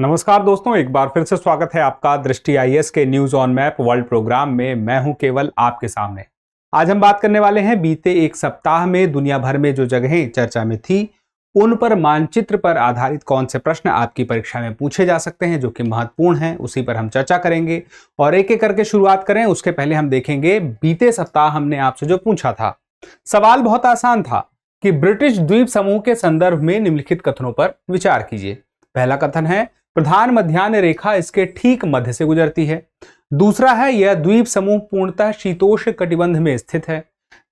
नमस्कार दोस्तों, एक बार फिर से स्वागत है आपका दृष्टि आईएएस के news on map world program में। मैं हूं केवल आपके सामने। आज हम बात करने वाले हैं बीते एक सप्ताह में दुनिया भर में जो जगहें चर्चा में थी उन पर मानचित्र पर आधारित कौन से प्रश्न आपकी परीक्षा में पूछे जा सकते हैं जो कि महत्वपूर्ण हैं, उसी पर हम चर्चा करेंगे। और एक एक करके शुरुआत करें उसके पहले हम देखेंगे बीते सप्ताह हमने आपसे जो पूछा था। सवाल बहुत आसान था कि ब्रिटिश द्वीप समूह के संदर्भ में निम्नलिखित कथनों पर विचार कीजिए। पहला कथन है प्रधान मध्याह्न रेखा इसके ठीक मध्य से गुजरती है। दूसरा है यह द्वीप समूह पूर्णतः शीतोष्ण कटिबंध में स्थित है।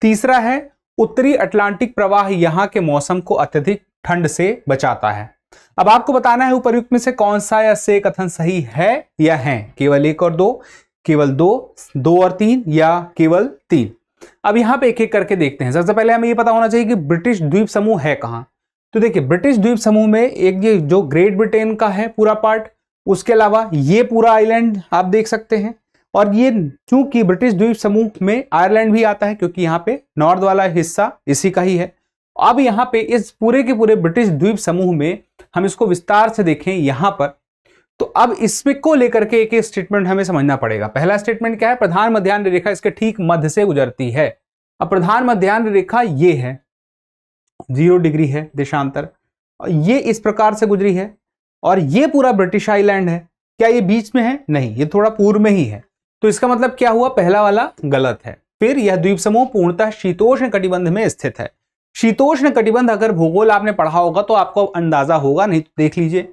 तीसरा है उत्तरी अटलांटिक प्रवाह यहाँ के मौसम को अत्यधिक ठंड से बचाता है। अब आपको बताना है उपर्युक्त में से कौन सा या से कथन सही है या है। केवल एक और दो, केवल दो और तीन, या केवल तीन। अब यहाँ पे एक एक करके देखते हैं। सबसे पहले हमें ये पता होना चाहिए कि ब्रिटिश द्वीप समूह है कहाँ। तो देखिए, ब्रिटिश द्वीप समूह में एक ये जो ग्रेट ब्रिटेन का है पूरा पार्ट, उसके अलावा ये पूरा आइलैंड आप देख सकते हैं। और ये चूंकि ब्रिटिश द्वीप समूह में आयरलैंड भी आता है क्योंकि यहाँ पे नॉर्थ वाला हिस्सा इसी का ही है। अब यहाँ पे इस पूरे के पूरे ब्रिटिश द्वीप समूह में हम इसको विस्तार से देखें यहाँ पर, तो अब इसमें को लेकर के एक स्टेटमेंट हमें समझना पड़ेगा। पहला स्टेटमेंट क्या है? प्रधान मध्याह्न रेखा इसके ठीक मध्य से गुजरती है। अब प्रधान मध्याह्न रेखा ये है, 0 डिग्री है देशांतर, ये इस प्रकार से गुजरी है और ये पूरा ब्रिटिश आइलैंड है। क्या ये बीच में है? नहीं, ये थोड़ा पूर्व में ही है। तो इसका मतलब क्या हुआ? पहला वाला गलत है। फिर यह द्वीप समूह पूर्णतः शीतोष्ण कटिबंध में स्थित है। शीतोष्ण कटिबंध अगर भूगोल आपने पढ़ा होगा तो आपको अंदाजा होगा, नहीं तो देख लीजिए।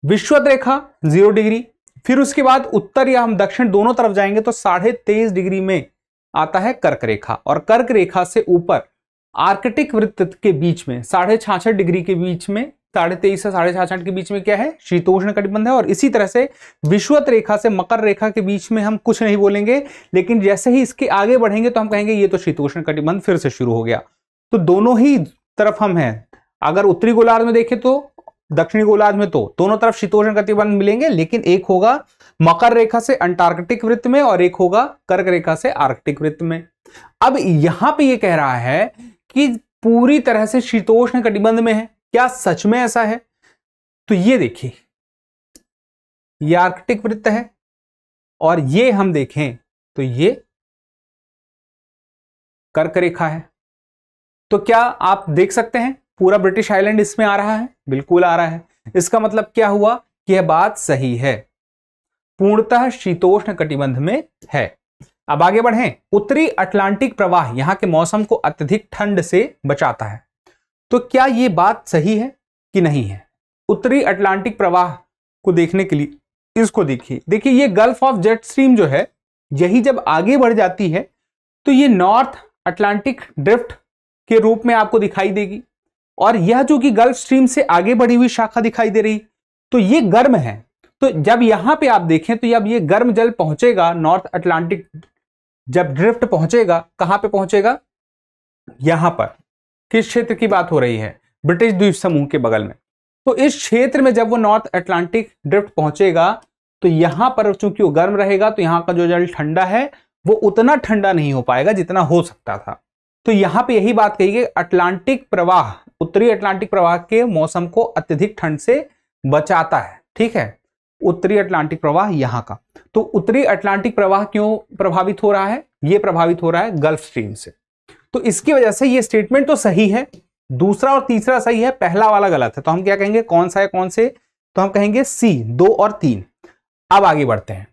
विषुवत रेखा 0 डिग्री, फिर उसके बाद उत्तर या हम दक्षिण दोनों तरफ जाएंगे तो 23.5 डिग्री में आता है कर्क रेखा। और कर्क रेखा से ऊपर आर्कटिक वृत्त के बीच में 66.5 डिग्री के बीच में, 23.5 से 66.5 के बीच में क्या है? शीतोष्ण कटिबंध है। और इसी तरह से विषुवत रेखा से मकर रेखा के बीच में हम कुछ नहीं बोलेंगे, लेकिन जैसे ही इसके आगे बढ़ेंगे तो हम कहेंगे ये तो शीतोष्ण कटिबंध फिर से शुरू हो गया। तो दोनों ही तरफ हम हैं। अगर उत्तरी गोलार्ध में देखें तो दक्षिणी गोलार्ध में तो दोनों तरफ शीतोष्ण कटिबंध मिलेंगे, लेकिन एक होगा मकर रेखा से अंटार्कटिक वृत्त में और एक होगा कर्क रेखा से आर्कटिक वृत्त में। अब यहां पे ये कह रहा है कि पूरी तरह से शीतोष्ण कटिबंध में है। क्या सच में ऐसा है? तो ये देखिए, ये आर्कटिक वृत्त है और ये हम देखें तो ये कर्क रेखा है। तो क्या आप देख सकते हैं पूरा ब्रिटिश आइलैंड इसमें आ रहा है? बिल्कुल आ रहा है। इसका मतलब क्या हुआ कि यह बात सही है, पूर्णतः शीतोष्ण कटिबंध में है। अब आगे बढ़ें। उत्तरी अटलांटिक प्रवाह यहां के मौसम को अत्यधिक ठंड से बचाता है। तो क्या यह बात सही है कि नहीं है? उत्तरी अटलांटिक प्रवाह को देखने के लिए इसको देखिए ये गल्फ ऑफ जेट स्ट्रीम जो है, यही जब आगे बढ़ जाती है तो ये नॉर्थ अटलांटिक ड्रिफ्ट के रूप में आपको दिखाई देगी। और यह जो कि गल्फ स्ट्रीम से आगे बढ़ी हुई शाखा दिखाई दे रही, तो ये गर्म है। तो जब यहां पे आप देखें तो जब ये गर्म जल पहुंचेगा नॉर्थ अटलांटिक, जब ड्रिफ्ट पहुंचेगा, कहां पे पहुंचेगा? यहां पर। किस क्षेत्र की बात हो रही है? ब्रिटिश द्वीप समूह के बगल में। तो इस क्षेत्र में जब वो नॉर्थ अटलांटिक ड्रिफ्ट पहुंचेगा तो यहां पर चूंकि वो गर्म रहेगा तो यहां का जो जल ठंडा है वो उतना ठंडा नहीं हो पाएगा जितना हो सकता था। तो यहां पे यही बात कही गई, अटलांटिक प्रवाह, उत्तरी अटलांटिक प्रवाह के मौसम को अत्यधिक ठंड से बचाता है। ठीक है, उत्तरी अटलांटिक प्रवाह यहां का। तो उत्तरी अटलांटिक प्रवाह क्यों प्रभावित हो रहा है? ये प्रभावित हो रहा है गल्फ स्ट्रीम से। तो इसकी वजह से ये स्टेटमेंट तो सही है, दूसरा और तीसरा सही है, पहला वाला गलत है। तो हम क्या कहेंगे? कौन सा है कौन से? तो हम कहेंगे सी, 2 और 3। अब आगे बढ़ते हैं।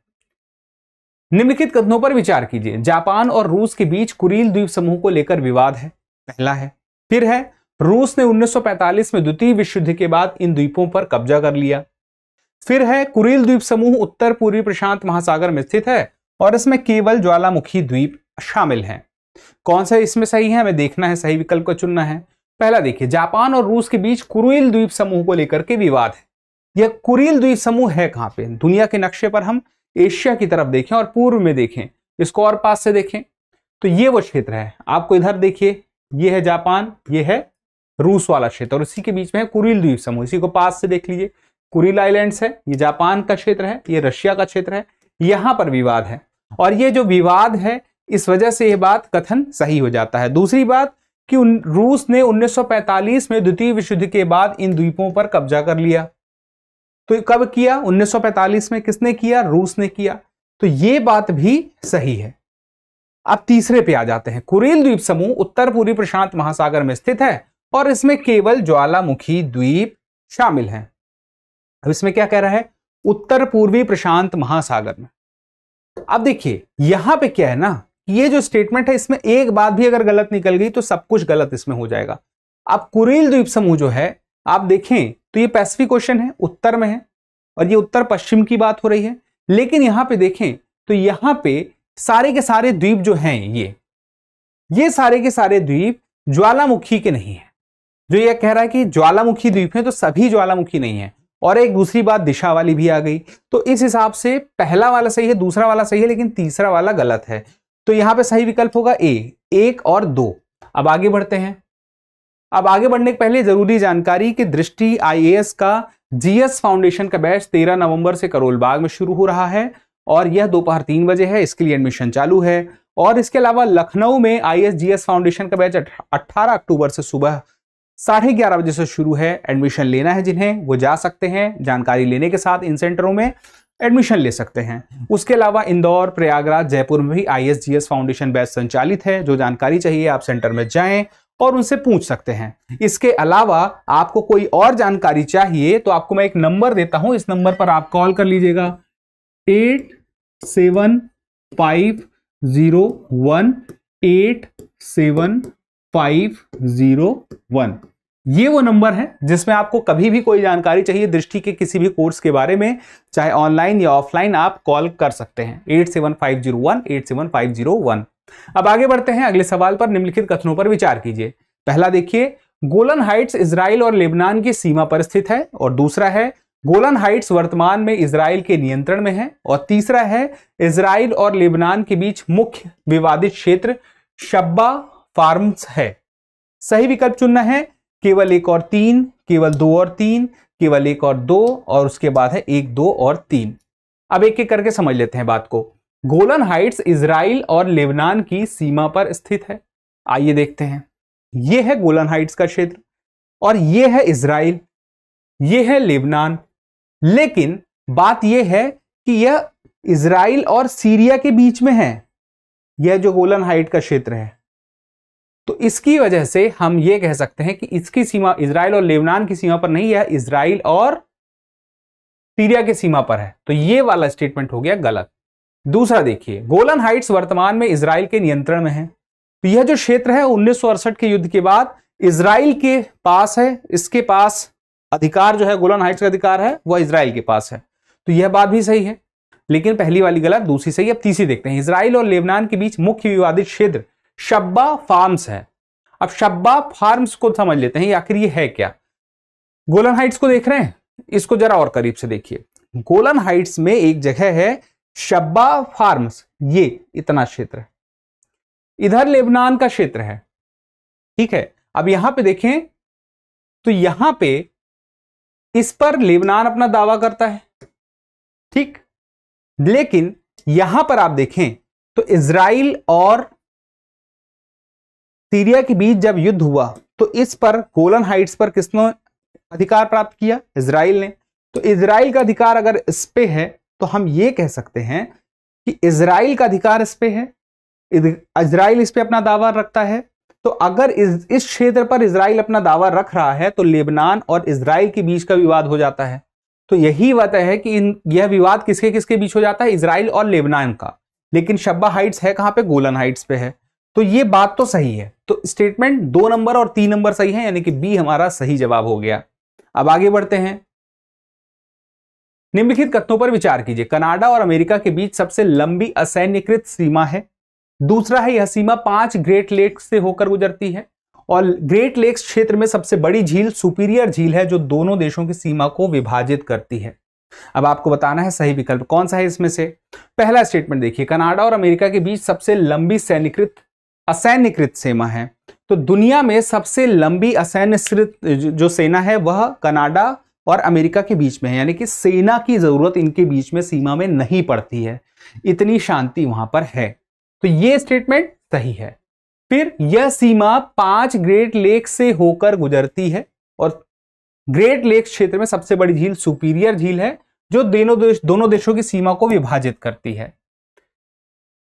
निम्नलिखित कथनों पर विचार कीजिए। जापान और रूस के बीच कुरील द्वीप समूह को लेकर विवाद है, पहला है। फिर है रूस ने 1945 में द्वितीय विश्व युद्ध के बाद इन द्वीपों पर कब्जा कर लिया। फिर है कुरील द्वीप समूह उत्तर पूर्वी प्रशांत महासागर में स्थित है और इसमें केवल ज्वालामुखी द्वीप शामिल हैं। कौन सा इसमें सही है? हमें देखना है, सही विकल्प को चुनना है। पहला देखिए, जापान और रूस के बीच कुरील द्वीप समूह को लेकर के विवाद है। यह कुरील द्वीप समूह है कहां पे? दुनिया के नक्शे पर हम एशिया की तरफ देखें और पूर्व में देखें, इसको और पास से देखें तो ये वो क्षेत्र है। आपको इधर देखिए, ये है जापान, ये है रूस वाला क्षेत्र और इसी के बीच में है कुरील द्वीप समूह। इसी को पास से देख लीजिए, कुरील आइलैंड्स है, ये जापान का क्षेत्र है, ये रशिया का क्षेत्र है। यहां पर विवाद है और ये जो विवाद है इस वजह से यह बात कथन सही हो जाता है। दूसरी बात कि रूस ने 1945 में द्वितीय विश्व युद्ध के बाद इन द्वीपों पर कब्जा कर लिया। तो कब किया? 1945 में। किसने किया? रूस ने किया। तो ये बात भी सही है। अब तीसरे पे आ जाते हैं। कुरिल द्वीप समूह उत्तर पूर्वी प्रशांत महासागर में स्थित है और इसमें केवल ज्वालामुखी द्वीप शामिल हैं। अब इसमें क्या कह रहा है? उत्तर पूर्वी प्रशांत महासागर में। अब देखिए यहां पे क्या है ना, ये जो स्टेटमेंट है इसमें एक बात भी अगर गलत निकल गई तो सब कुछ गलत इसमें हो जाएगा। अब कुरिल द्वीप समूह जो है आप देखें तो ये पैसिफिक ओशन है, उत्तर में है, और ये उत्तर पश्चिम की बात हो रही है। लेकिन यहां पे देखें तो यहां पे सारे के सारे द्वीप जो हैं ये सारे के सारे द्वीप ज्वालामुखी के नहीं है। जो ये कह रहा है कि ज्वालामुखी द्वीप है, तो सभी ज्वालामुखी नहीं है। और एक दूसरी बात दिशा वाली भी आ गई। तो इस हिसाब से पहला वाला सही है, दूसरा वाला सही है, लेकिन तीसरा वाला गलत है। तो यहां पे सही विकल्प होगा ए, 1 और 2। अब आगे बढ़ते हैं। अब आगे बढ़ने के पहले जरूरी जानकारी कि दृष्टि आईएएस का जीएस फाउंडेशन का बैच 13 नवंबर से करोल बाग में शुरू हो रहा है और यह दोपहर 3 बजे है। इसके लिए एडमिशन चालू है। और इसके अलावा लखनऊ में आईएएस जीएस फाउंडेशन का बैच 18 अक्टूबर से सुबह 11:30 बजे से शुरू है। एडमिशन लेना है जिन्हें, वो जा सकते हैं। जानकारी लेने के साथ इन सेंटरों में एडमिशन ले सकते हैं। उसके अलावा इंदौर, प्रयागराज, जयपुर में भी आईएएस जीएस फाउंडेशन बैच संचालित है। जो जानकारी चाहिए आप सेंटर में जाएं और उनसे पूछ सकते हैं। इसके अलावा आपको कोई और जानकारी चाहिए तो आपको मैं एक नंबर देता हूं, इस नंबर पर आप कॉल कर लीजिएगा 8750187501। ये वो नंबर है जिसमें आपको कभी भी कोई जानकारी चाहिए दृष्टि के किसी भी कोर्स के बारे में, चाहे ऑनलाइन या ऑफलाइन, आप कॉल कर सकते हैं 8750187501। अब आगे बढ़ते हैं अगले सवाल पर। निम्नलिखित कथनों पर विचार कीजिए। पहला देखिए, गोलन हाइट्स इजराइल और लेबनान की सीमा पर स्थित है। और दूसरा है गोलन हाइट्स वर्तमान में इजराइल के नियंत्रण में है। और तीसरा है इजराइल और लेबनान के बीच मुख्य विवादित क्षेत्र शब्बा फार्म्स है। सही विकल्प चुनना है केवल 1 और 3, केवल 2 और 3, केवल 1 और 2, और उसके बाद है 1, 2 और 3। अब एक एक करके समझ लेते हैं बात को। गोलन हाइट्स इजराइल और लेबनान की सीमा पर स्थित है। आइए देखते हैं। यह है गोलन हाइट्स का क्षेत्र और यह है इजराइल, यह है लेबनान। लेकिन बात यह है कि यह इजराइल और सीरिया के बीच में है, यह जो गोलन हाइट का क्षेत्र है। तो इसकी वजह से हम यह कह सकते हैं कि इसकी सीमा इजराइल और लेबनान की सीमा पर नहीं है, इजराइल और सीरिया की सीमा पर है। तो यह वाला स्टेटमेंट हो गया गलत। दूसरा देखिए, गोलन हाइट्स वर्तमान में इजराइल के नियंत्रण में है। तो यह जो क्षेत्र है 1968 के युद्ध के बाद इजराइल के पास है। इसके पास अधिकार जो है, गोलन हाइट्स का अधिकार है, वह इजराइल के पास है। तो यह बात भी सही है, लेकिन पहली वाली गलत, दूसरी सही। अब तीसरी देखते हैं। इजराइल और लेबनान के बीच मुख्य विवादित क्षेत्र शब्बा फार्म्स है। अब शब्बा फार्म्स को समझ लेते हैं, आखिर ये है क्या। गोलन हाइट्स को देख रहे हैं, इसको जरा और करीब से देखिए। गोलन हाइट्स में एक जगह है शब्बा फार्म्स, ये इतना क्षेत्र है। इधर लेबनान का क्षेत्र है, ठीक है। अब यहां पे देखें तो यहां पे इस पर लेबनान अपना दावा करता है, ठीक। लेकिन यहां पर आप देखें तो इजराइल और सीरिया के बीच जब युद्ध हुआ तो इस पर गोलन हाइट्स पर किसने अधिकार प्राप्त किया? इजराइल ने। तो इजराइल का अधिकार अगर इस पे है तो हम ये कह सकते हैं कि इजराइल का अधिकार इस पे है, इजराइल इस पे अपना दावा रखता है। तो अगर इस क्षेत्र पर इजराइल अपना दावा रख रहा है तो लेबनान और इजराइल के बीच का विवाद हो जाता है। तो यही वजह है कि यह विवाद किसके किसके बीच हो जाता है? इजराइल और लेबनान का। लेकिन शब्बा हाइट्स है कहां पे? गोलन हाइट्स पे है। तो ये बात तो सही है। तो स्टेटमेंट 2 नंबर और 3 नंबर सही है, यानी कि बी हमारा सही जवाब हो गया। अब आगे बढ़ते हैं। निम्नलिखित कथनों पर विचार कीजिए। कनाडा और अमेरिका के बीच सबसे लंबी असैन्यकृत सीमा है। दूसरा है यह सीमा 5 ग्रेट लेक्स से होकर गुजरती है। और ग्रेट लेक्स क्षेत्र में सबसे बड़ी झील सुपीरियर झील है जो दोनों देशों की सीमा को विभाजित करती है। अब आपको बताना है सही विकल्प कौन सा है इसमें से। पहला स्टेटमेंट देखिए, कनाडा और अमेरिका के बीच सबसे लंबी असैन्यकृत सीमा है। तो दुनिया में सबसे लंबी असैन्यकृत जो सेना है वह कनाडा और अमेरिका के बीच में है, यानी कि सेना की जरूरत इनके बीच में सीमा में नहीं पड़ती है, इतनी शांति वहां पर है। तो यह स्टेटमेंट सही है। फिर यह सीमा 5 ग्रेट लेक से होकर गुजरती है और ग्रेट लेक्स क्षेत्र में सबसे बड़ी झील सुपीरियर झील है, जो दोनों देशों की सीमा को विभाजित करती है।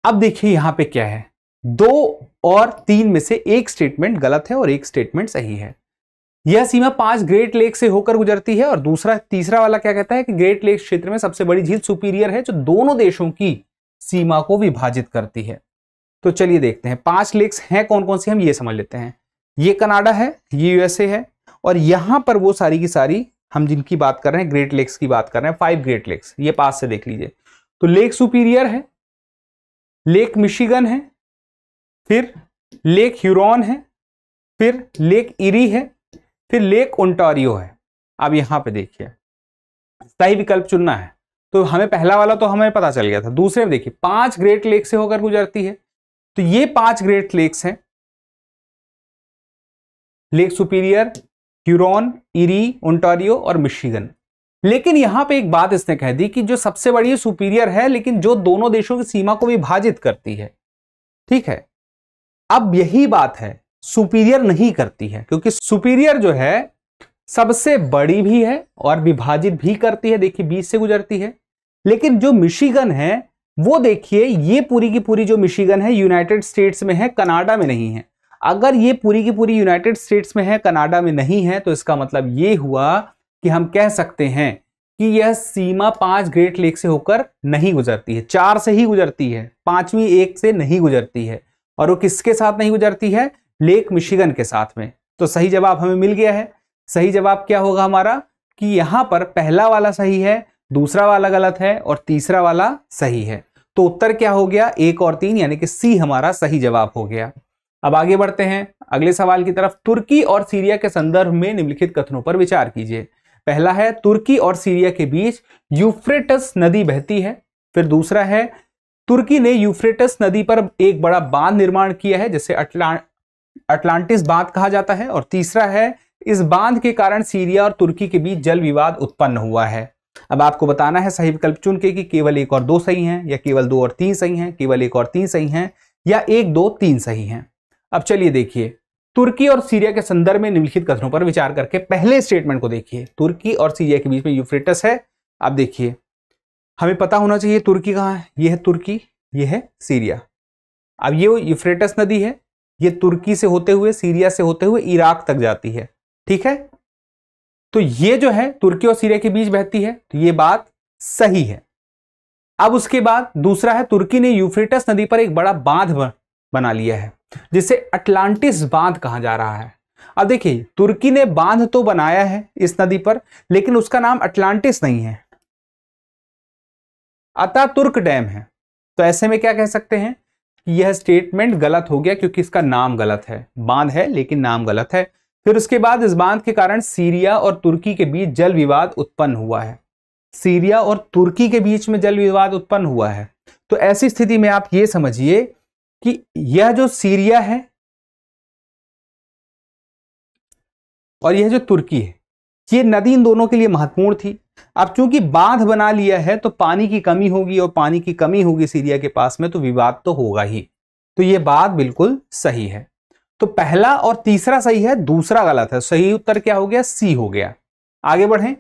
अब देखिए यहां पे क्या है, 2 और 3 में से एक स्टेटमेंट गलत है और एक स्टेटमेंट सही है। यह सीमा 5 ग्रेट लेक से होकर गुजरती है और तीसरा वाला क्या कहता है कि ग्रेट लेक क्षेत्र में सबसे बड़ी झील सुपीरियर है, जो दोनों देशों की सीमा को विभाजित करती है। तो चलिए देखते हैं 5 लेक्स हैं कौन कौन सी, हम ये समझ लेते हैं। ये कनाडा है, ये यूएसए है, और यहां पर वो सारी की सारी हम जिनकी बात कर रहे हैं ग्रेट लेक्स की बात कर रहे हैं, 5 ग्रेट लेक्स, ये पास से देख लीजिए। तो लेक सुपीरियर है, लेक मिशिगन है, फिर लेक ह्यूरॉन है, फिर लेक इरी है, फिर लेक ओंटारियो है। अब यहां पे देखिए सही विकल्प चुनना है। तो हमें पहला वाला तो हमें पता चल गया था, दूसरे में देखिए 5 ग्रेट लेक से होकर गुजरती है, तो ये 5 ग्रेट लेक्स हैं, lake superior, Huron, eri, Ontario और मिशिगन। लेकिन यहां पे एक बात इसने कह दी कि जो सबसे बड़ी सुपीरियर है, लेकिन जो दोनों देशों की सीमा को विभाजित करती है। ठीक है, अब यही बात है, सुपीरियर नहीं करती है, क्योंकि सुपीरियर जो है सबसे बड़ी भी है और विभाजित भी करती है, देखिए बीच से गुजरती है। लेकिन जो मिशिगन है वो देखिए, ये पूरी की पूरी जो मिशिगन है यूनाइटेड स्टेट्स में है, कनाडा में नहीं है। अगर ये पूरी की पूरी यूनाइटेड स्टेट्स में है, कनाडा में नहीं है, तो इसका मतलब ये हुआ कि हम कह सकते हैं कि यह सीमा 5 ग्रेट लेक से होकर नहीं गुजरती है, 4 से ही गुजरती है, 5वीं एक से नहीं गुजरती है। और वो किसके साथ नहीं गुजरती है? लेक मिशिगन के साथ में। तो सही जवाब हमें मिल गया है। सही जवाब क्या होगा हमारा कि यहां पर पहला वाला सही है, दूसरा वाला गलत है और तीसरा वाला सही है। तो उत्तर क्या हो गया? 1 और 3, यानी कि सी हमारा सही जवाब हो गया। अब आगे बढ़ते हैं अगले सवाल की तरफ। तुर्की और सीरिया के संदर्भ में निम्नलिखित कथनों पर विचार कीजिए। पहला है तुर्की और सीरिया के बीच यूफ्रेटस नदी बहती है। फिर दूसरा है तुर्की ने यूफ्रेटस नदी पर एक बड़ा बांध निर्माण किया है, जिसे अटलांटिस बांध कहा जाता है। और तीसरा है इस बांध के कारण सीरिया और तुर्की के बीच जल विवाद उत्पन्न हुआ है। अब आपको बताना है सही विकल्प चुन के कि केवल 1 और 2 सही हैं, या केवल 2 और 3 सही हैं, केवल 1 और 3 सही हैं, या 1, 2, 3 सही हैं। अब चलिए देखिए, तुर्की और सीरिया के संदर्भ में निम्नलिखित कथनों पर विचार करके पहले स्टेटमेंट को देखिए। तुर्की और सीरिया के बीच में यूफ्रेटस है। अब देखिए, हमें पता होना चाहिए तुर्की कहाँ है। यह है तुर्की, यह है सीरिया। अब ये यूफ्रेटस नदी है, ये तुर्की से होते हुए, सीरिया से होते हुए इराक तक जाती है। ठीक है, तो ये जो है तुर्की और सीरिया के बीच बहती है, तो ये बात सही है। अब उसके बाद दूसरा है तुर्की ने यूफ्रेटस नदी पर एक बड़ा बांध बना लिया है, जिसे अटलांटिस बांध कहा जा रहा है। अब देखिए, तुर्की ने बांध तो बनाया है इस नदी पर, लेकिन उसका नाम अटलांटिस नहीं है, अतातुर्क डैम है। तो ऐसे में क्या कह सकते हैं कि यह स्टेटमेंट गलत हो गया, क्योंकि इसका नाम गलत है। बांध है लेकिन नाम गलत है। फिर उसके बाद इस बांध के कारण सीरिया और तुर्की के बीच जल विवाद उत्पन्न हुआ है। सीरिया और तुर्की के बीच में जल विवाद उत्पन्न हुआ है। तो ऐसी स्थिति में आप ये समझिए कि यह जो सीरिया है और यह जो तुर्की है, ये नदी इन दोनों के लिए महत्वपूर्ण थी। अब चूंकि बांध बना लिया है तो पानी की कमी होगी, और पानी की कमी होगी सीरिया के पास में, तो विवाद तो होगा ही। तो यह बात बिल्कुल सही है। तो पहला और तीसरा सही है, दूसरा गलत है। सही उत्तर क्या हो गया? सी हो गया। आगे बढ़ें।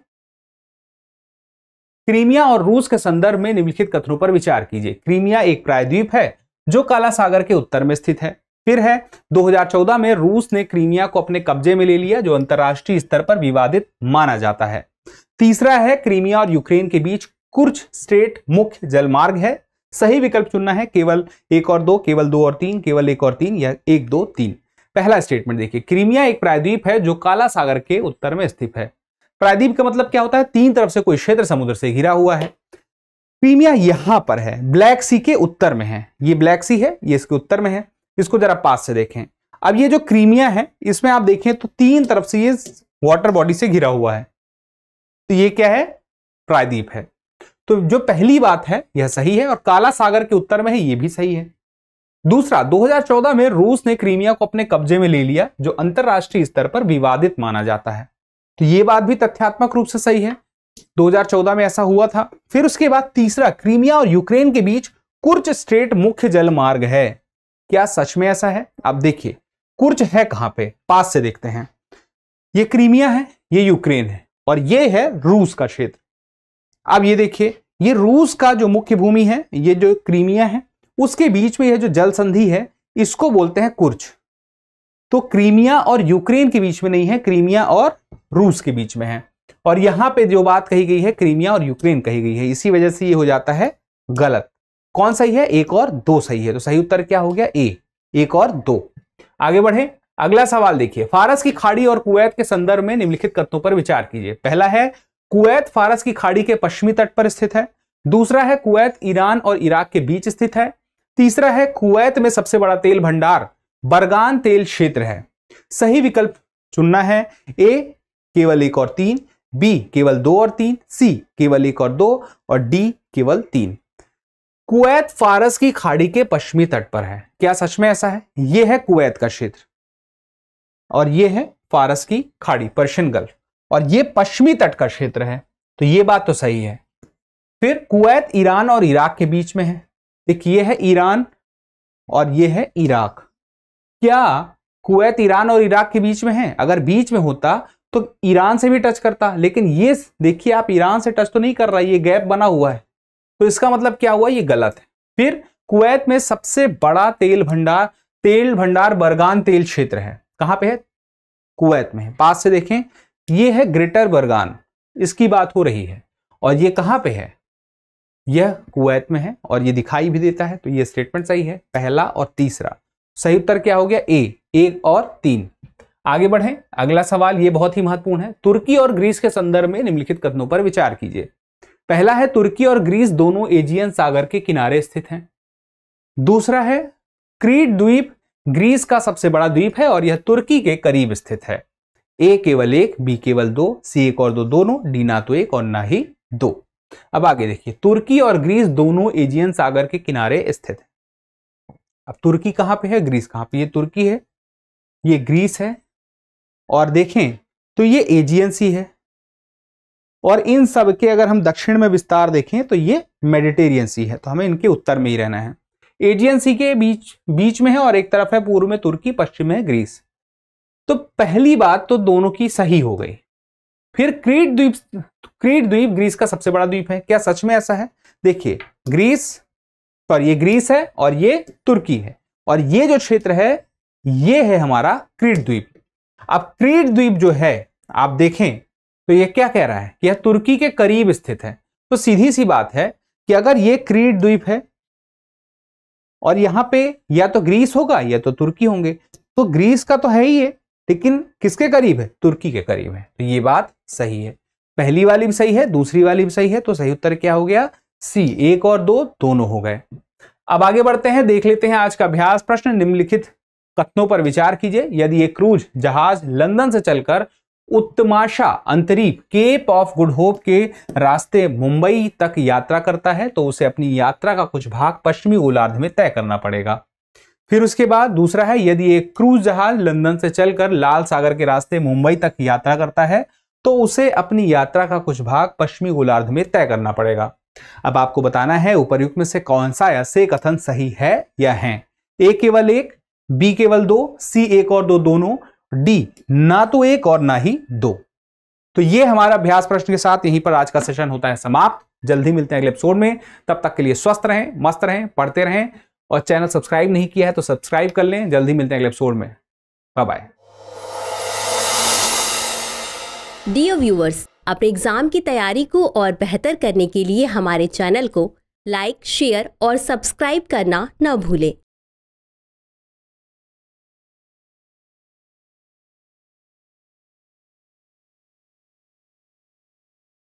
क्रीमिया और रूस के संदर्भ में निम्नलिखित कथनों पर विचार कीजिए। क्रीमिया एक प्रायद्वीप है जो काला सागर के उत्तर में स्थित है। फिर है 2014 में रूस ने क्रीमिया को अपने कब्जे में ले लिया, जो अंतरराष्ट्रीय स्तर पर विवादित माना जाता है। तीसरा है क्रीमिया और यूक्रेन के बीच कुर्च स्ट्रेट मुख्य जलमार्ग है। सही विकल्प चुनना है, केवल 1 और 2, केवल 2 और 3, केवल 1 और 3, या 1, 2, 3। पहला स्टेटमेंट देखिए, क्रीमिया एक प्रायद्वीप है जो काला सागर के उत्तर में स्थित है। प्रायद्वीप का मतलब क्या होता है? 3 तरफ से कोई क्षेत्र समुद्र से घिरा हुआ है। क्रीमिया यहां पर है, ब्लैक सी के उत्तर में है। ये ब्लैक सी है, ये इसके उत्तर में है। इसको जरा पास से देखें। अब ये जो क्रीमिया है, इसमें आप देखें तो 3 तरफ से ये वाटर बॉडी से घिरा हुआ है। तो ये क्या है? प्रायद्वीप है। तो जो पहली बात है यह सही है, और काला सागर के उत्तर में है, ये भी सही है। दूसरा, 2014 में रूस ने क्रीमिया को अपने कब्जे में ले लिया, जो अंतरराष्ट्रीय स्तर पर विवादित माना जाता है। तो ये बात भी तथ्यात्मक रूप से सही है, 2014 में ऐसा हुआ था। फिर उसके बाद तीसरा, क्रीमिया और यूक्रेन के बीच कुर्च स्ट्रेट मुख्य जल मार्ग है। क्या सच में ऐसा है? अब देखिए, कुर्च है कहां पे? पास से देखते हैं। ये क्रीमिया है, ये यूक्रेन है और ये है रूस का क्षेत्र। अब ये देखिए, ये रूस का जो मुख्य भूमि है, ये जो क्रीमिया है, उसके बीच में यह जो जल संधि है इसको बोलते हैं कुर्च। तो क्रीमिया और यूक्रेन के बीच में नहीं है, क्रीमिया और रूस के बीच में है। और यहां पे जो बात कही गई है क्रीमिया और यूक्रेन कही गई है, इसी वजह से ये हो जाता है गलत। कौन सही है? 1 और 2 सही है। तो सही उत्तर क्या हो गया? ए, 1 और 2। आगे बढ़े, अगला सवाल देखिए। फारस की खाड़ी और कुवैत के संदर्भ में निम्नलिखित कथनों पर विचार कीजिए। पहला है कुवैत फारस की खाड़ी के पश्चिमी तट पर स्थित है। दूसरा है कुवैत ईरान और इराक के बीच स्थित है। तीसरा है कुवैत में सबसे बड़ा तेल भंडार बरगान तेल क्षेत्र है। सही विकल्प चुनना है। ए केवल 1 और 3, बी केवल 2 और 3, सी केवल 1 और 2 और डी केवल 3। कुवैत फारस की खाड़ी के पश्चिमी तट पर है। क्या सच में ऐसा है? यह है कुवैत का क्षेत्र और यह है फारस की खाड़ी, पर्शियन गल्फ, और यह पश्चिमी तट का क्षेत्र है। तो यह बात तो सही है। फिर कुवैत ईरान और इराक के बीच में है। देखिए, यह है ईरान और यह है इराक। क्या कुवैत ईरान और इराक के बीच में है? अगर बीच में होता तो ईरान से भी टच करता, लेकिन ये देखिए आप ईरान से टच तो नहीं कर रहा, ये गैप बना हुआ है। तो इसका मतलब क्या हुआ? ये गलत है। फिर कुवैत में सबसे बड़ा तेल भंडार बरगान तेल क्षेत्र है। कहां पे है? कुवैत में है। पास से देखें, ये है ग्रेटर बरगान, इसकी बात हो रही है। और ये कहां पे है? यह कुवैत में है और ये दिखाई भी देता है। तो ये स्टेटमेंट सही है, पहला और तीसरा। सही उत्तर क्या हो गया? ए, 1 और 3। आगे बढ़ें, अगला सवाल ये बहुत ही महत्वपूर्ण है। तुर्की और ग्रीस के संदर्भ में निम्नलिखित कथनों पर विचार कीजिए। पहला है तुर्की और ग्रीस दोनों एजियन सागर के किनारे स्थित हैं। दूसरा है क्रीट द्वीप ग्रीस का सबसे बड़ा द्वीप है और यह तुर्की के करीब स्थित है। ए केवल 1, बी केवल 2, सी 1 और 2 दोनों, डी ना तो 1 और ना ही 2। अब आगे देखिए, तुर्की और ग्रीस दोनों एजियन सागर के किनारे स्थित है। अब तुर्की कहां पे है, ग्रीस कहां पे? ये तुर्की है, ये ग्रीस है, और देखें तो ये एजियन सी है। और इन सब के अगर हम दक्षिण में विस्तार देखें तो ये मेडिटेरियन सी है। तो हमें इनके उत्तर में ही रहना है। एजियन सी के बीच में है और एक तरफ है पूर्व में तुर्की, पश्चिम में है ग्रीस। तो पहली बात तो दोनों की सही हो गई। फिर क्रीट द्वीप ग्रीस का सबसे बड़ा द्वीप है। क्या सच में ऐसा है? देखिए, ये ग्रीस है और ये तुर्की है, और ये जो क्षेत्र है ये है हमारा क्रीट द्वीप। अब क्रीट द्वीप जो है आप देखें तो ये क्या कह रहा है कि यह तुर्की के करीब स्थित है। तो सीधी सी बात है कि अगर ये क्रीट द्वीप है और यहां पे या तो ग्रीस होगा या तो तुर्की होंगे, तो ग्रीस का तो है ही है, लेकिन किसके करीब है? तुर्की के करीब है। तो ये बात सही है। पहली वाली भी सही है, दूसरी वाली भी सही है। तो सही उत्तर क्या हो गया? सी, 1 और 2 दोनों हो गए। अब आगे बढ़ते हैं, देख लेते हैं आज का अभ्यास प्रश्न। निम्नलिखित कथनों पर विचार कीजिए। यदि एक क्रूज जहाज लंदन से चलकर उत्तमाशा अंतरीप केप ऑफ गुड होप के रास्ते मुंबई तक यात्रा करता है तो उसे अपनी यात्रा का कुछ भाग पश्चिमी गोलार्ध में तय करना पड़ेगा। फिर उसके बाद दूसरा है, यदि एक क्रूज जहाज लंदन से चलकर लाल सागर के रास्ते मुंबई तक यात्रा करता है तो उसे अपनी यात्रा का कुछ भाग पश्चिमी गोलार्ध में तय करना पड़ेगा। अब आपको बताना है उपयुक्त में से कौन सा ऐसे कथन सही है या है। ए केवल 1, बी केवल 2, सी 1 और 2 दोनों, डी ना तो 1 और ना ही 2। तो ये हमारा अभ्यास प्रश्न के साथ यहीं पर आज का सेशन होता है समाप्त। जल्दी मिलते हैं अगले एपिसोड में। तब तक के लिए स्वस्थ रहें, मस्त रहें, पढ़ते रहें, और चैनल सब्सक्राइब नहीं किया है तो सब्सक्राइब कर लें। जल्दी मिलते हैं अगले एपिसोड में। Bye bye. डियर व्यूअर्स, अपने एग्जाम की तैयारी को और बेहतर करने के लिए हमारे चैनल को लाइक, शेयर और सब्सक्राइब करना न भूलें।